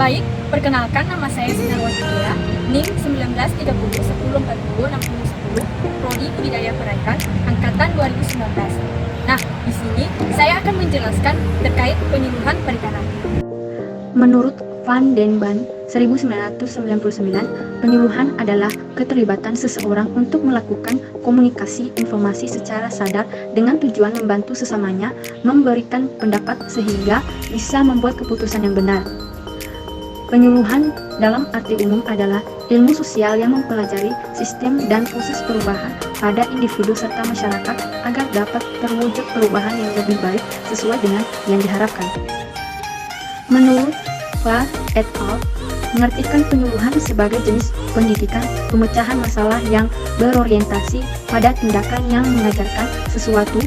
Baik, perkenalkan nama saya Sinarwati Dea, NIM 193010406010, Prodi Budidaya Peraikan, Angkatan 2019. Nah, di sini saya akan menjelaskan terkait penyuluhan perikanan. Menurut Van den Ban 1999, penyuluhan adalah keterlibatan seseorang untuk melakukan komunikasi informasi secara sadar dengan tujuan membantu sesamanya memberikan pendapat sehingga bisa membuat keputusan yang benar. Penyuluhan dalam arti umum adalah ilmu sosial yang mempelajari sistem dan proses perubahan pada individu serta masyarakat agar dapat terwujud perubahan yang lebih baik sesuai dengan yang diharapkan. Menurut Va et al. Mengartikan penyuluhan sebagai jenis pendidikan pemecahan masalah yang berorientasi pada tindakan yang mengajarkan sesuatu,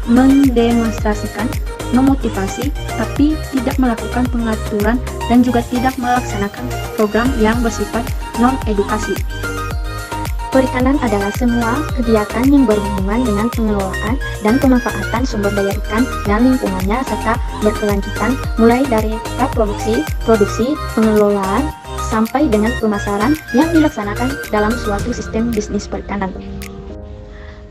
mendemonstrasikan, memotivasi, tapi tidak melakukan pengaturan dan juga tidak melaksanakan program yang bersifat non-edukasi. Perikanan adalah semua kegiatan yang berhubungan dengan pengelolaan dan pemanfaatan sumber daya ikan dan lingkungannya serta berkelanjutan mulai dari praproduksi, produksi, pengelolaan, sampai dengan pemasaran yang dilaksanakan dalam suatu sistem bisnis perikanan.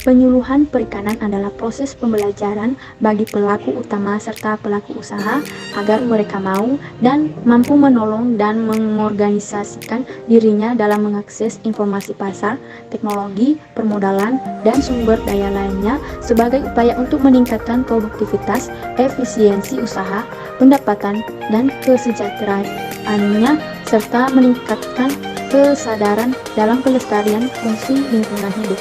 Penyuluhan perikanan adalah proses pembelajaran bagi pelaku utama serta pelaku usaha agar mereka mau dan mampu menolong dan mengorganisasikan dirinya dalam mengakses informasi pasar, teknologi, permodalan, dan sumber daya lainnya sebagai upaya untuk meningkatkan produktivitas, efisiensi usaha, pendapatan, dan kesejahteraannya serta meningkatkan kesadaran dalam pelestarian fungsi lingkungan hidup.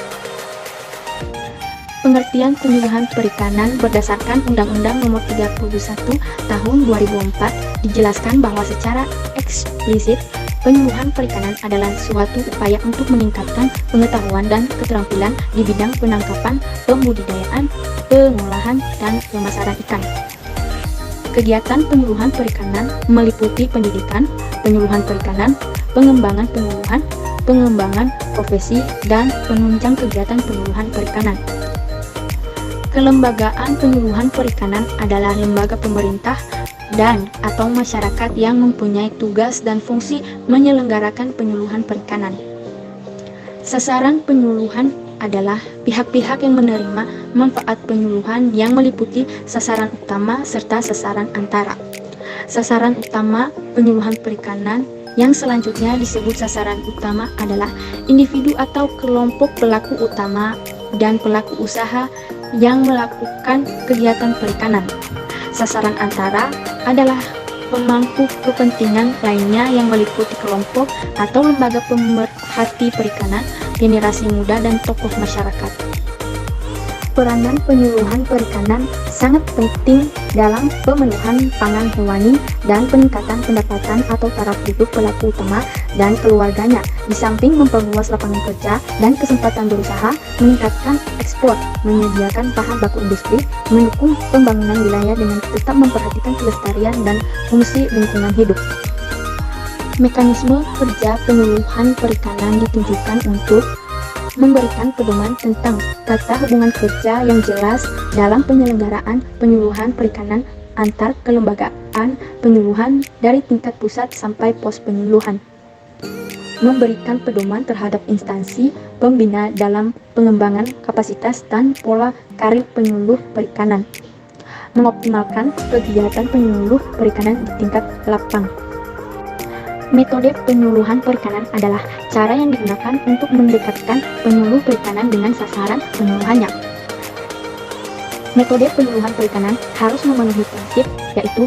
Pengertian penyuluhan perikanan berdasarkan Undang-Undang Nomor 31 Tahun 2004 dijelaskan bahwa secara eksplisit penyuluhan perikanan adalah suatu upaya untuk meningkatkan pengetahuan dan keterampilan di bidang penangkapan, pembudidayaan, pengolahan, dan pemasaran ikan. Kegiatan penyuluhan perikanan meliputi pendidikan, penyuluhan perikanan, pengembangan penyuluhan, pengembangan profesi, dan penunjang kegiatan penyuluhan perikanan. Kelembagaan penyuluhan perikanan adalah lembaga pemerintah dan atau masyarakat yang mempunyai tugas dan fungsi menyelenggarakan penyuluhan perikanan. Sasaran penyuluhan adalah pihak-pihak yang menerima manfaat penyuluhan yang meliputi sasaran utama serta sasaran antara. Sasaran utama penyuluhan perikanan yang selanjutnya disebut sasaran utama adalah individu atau kelompok pelaku utama dan pelaku usaha yang melakukan kegiatan perikanan. Sasaran antara adalah pemangku kepentingan lainnya yang meliputi kelompok atau lembaga pemerhati perikanan, generasi muda, dan tokoh masyarakat. Peranan penyuluhan perikanan sangat penting dalam pemenuhan pangan hewani dan peningkatan pendapatan atau taraf hidup pelaku utama dan keluarganya, di samping memperluas lapangan kerja dan kesempatan berusaha, meningkatkan ekspor, menyediakan bahan baku industri, mendukung pembangunan wilayah dengan tetap memperhatikan kelestarian dan fungsi lingkungan hidup. Mekanisme kerja penyuluhan perikanan ditujukan untuk memberikan pedoman tentang tata hubungan kerja yang jelas dalam penyelenggaraan penyuluhan perikanan antar kelembagaan penyuluhan dari tingkat pusat sampai pos penyuluhan. Memberikan pedoman terhadap instansi pembina dalam pengembangan kapasitas dan pola karir penyuluh perikanan. Mengoptimalkan kegiatan penyuluh perikanan di tingkat lapang. Metode penyuluhan perikanan adalah cara yang digunakan untuk mendekatkan penyuluh perikanan dengan sasaran penyuluhannya. Metode penyuluhan perikanan harus memenuhi prinsip, yaitu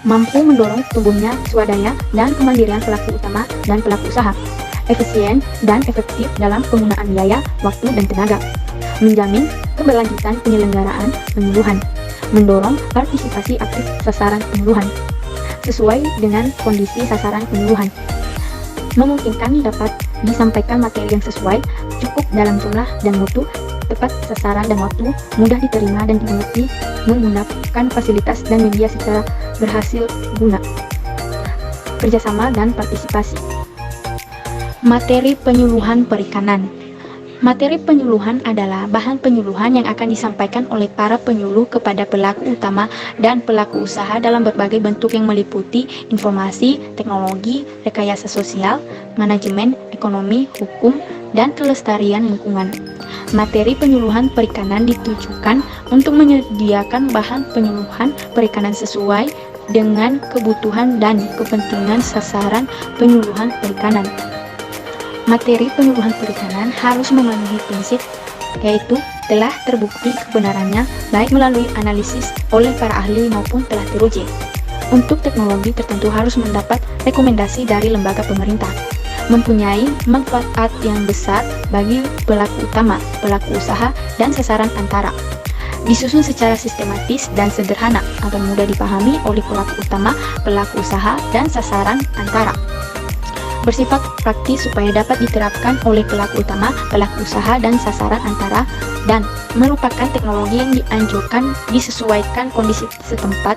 mampu mendorong tumbuhnya swadaya dan kemandirian pelaku utama dan pelaku usaha, efisien dan efektif dalam penggunaan biaya, waktu, dan tenaga, menjamin keberlanjutan penyelenggaraan penyuluhan, mendorong partisipasi aktif sasaran penyuluhan sesuai dengan kondisi sasaran penyuluhan, memungkinkan dapat disampaikan materi yang sesuai, cukup dalam jumlah dan mutu, tepat sasaran dan waktu, mudah diterima dan dimengerti, menggunakan fasilitas dan media secara berhasil guna, kerjasama dan partisipasi. Materi penyuluhan perikanan. Materi penyuluhan adalah bahan penyuluhan yang akan disampaikan oleh para penyuluh kepada pelaku utama dan pelaku usaha dalam berbagai bentuk yang meliputi informasi, teknologi, rekayasa sosial, manajemen, ekonomi, hukum, dan kelestarian lingkungan. Materi penyuluhan perikanan ditujukan untuk menyediakan bahan penyuluhan perikanan sesuai dengan kebutuhan dan kepentingan sasaran penyuluhan perikanan. Materi penyuluhan perikanan harus memenuhi prinsip, yaitu telah terbukti kebenarannya baik melalui analisis oleh para ahli maupun telah teruji. Untuk teknologi tertentu harus mendapat rekomendasi dari lembaga pemerintah, mempunyai manfaat yang besar bagi pelaku utama, pelaku usaha, dan sasaran antara. Disusun secara sistematis dan sederhana agar mudah dipahami oleh pelaku utama, pelaku usaha, dan sasaran antara. Bersifat praktis supaya dapat diterapkan oleh pelaku utama, pelaku usaha, dan sasaran antara, dan merupakan teknologi yang dianjurkan disesuaikan kondisi setempat,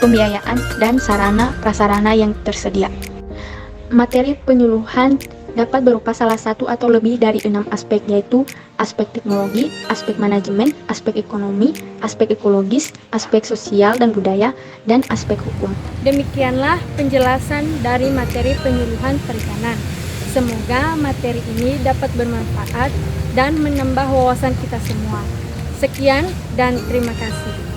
pembiayaan, dan sarana prasarana yang tersedia. Materi penyuluhan dapat berupa salah satu atau lebih dari 6 aspek, yaitu aspek teknologi, aspek manajemen, aspek ekonomi, aspek ekologis, aspek sosial dan budaya, dan aspek hukum. Demikianlah penjelasan dari materi penyuluhan perikanan. Semoga materi ini dapat bermanfaat dan menambah wawasan kita semua. Sekian dan terima kasih.